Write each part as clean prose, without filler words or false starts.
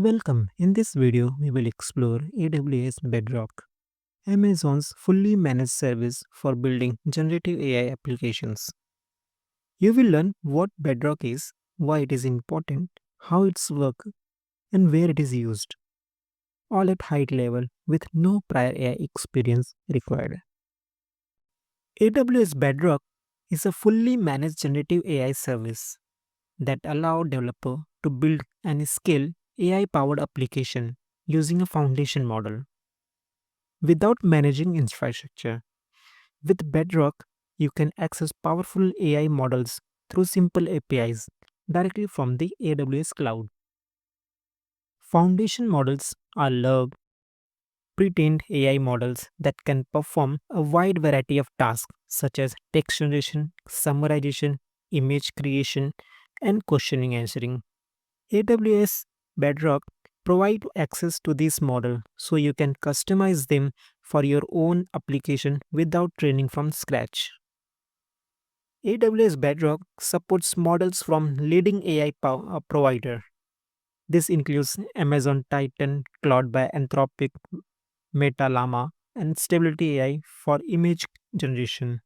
Welcome. In this video, we will explore AWS Bedrock, Amazon's fully managed service for building generative AI applications. You will learn what Bedrock is, why it is important, how it's work, and where it is used, all at high level with no prior AI experience required. AWS Bedrock is a fully managed generative AI service that allows developer to build and scale AI-powered application using a foundation model without managing infrastructure. With Bedrock, you can access powerful AI models through simple APIs directly from the AWS cloud. Foundation models are large, pre-trained AI models that can perform a wide variety of tasks such as text generation, summarization, image creation, and questioning answering. AWS Bedrock provide access to this model so you can customize them for your own application without training from scratch. AWS Bedrock supports models from leading AI provider. This includes Amazon Titan, Cloud by Anthropic, Meta Llama, and Stability AI for image generation.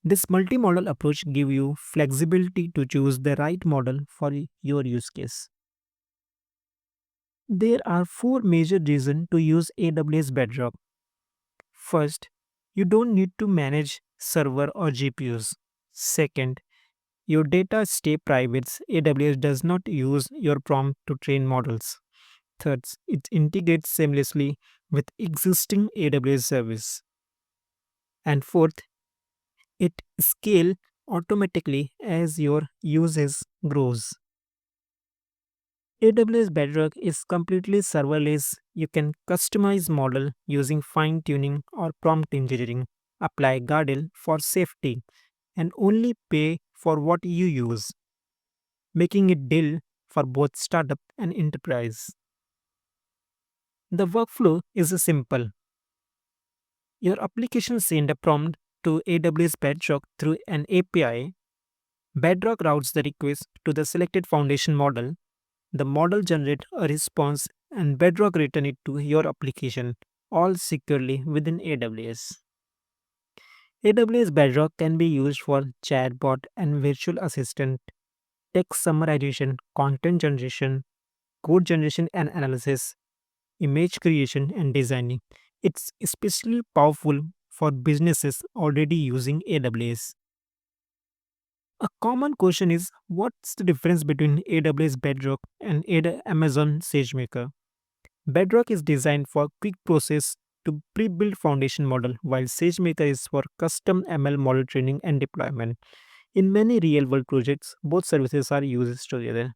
This multi-model approach gives you flexibility to choose the right model for your use case. There are four major reasons to use AWS Bedrock. First, you don't need to manage server or GPUs. Second, your data stay private. AWS does not use your prompt to train models. Third, it integrates seamlessly with existing AWS service. And fourth, it scales automatically as your usage grows. AWS Bedrock is completely serverless. You can customize model using fine tuning or prompt engineering, apply guardrail for safety, and only pay for what you use, making it deal for both startup and enterprise. The workflow is simple. Your application sends a prompt to AWS Bedrock through an API. Bedrock routes the request to the selected foundation model. The model generates a response and Bedrock return it to your application, all securely within AWS. AWS Bedrock can be used for chatbot and virtual assistant, text summarization, content generation, code generation and analysis, image creation and designing. It's especially powerful for businesses already using AWS. A common question is what's the difference between AWS Bedrock and Amazon SageMaker? Bedrock is designed for quick process to pre-built foundation model while SageMaker is for custom ML model training and deployment. In many real-world projects, both services are used together.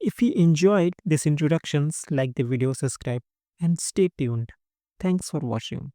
If you enjoyed these introductions, like the video, subscribe, and stay tuned. Thanks for watching.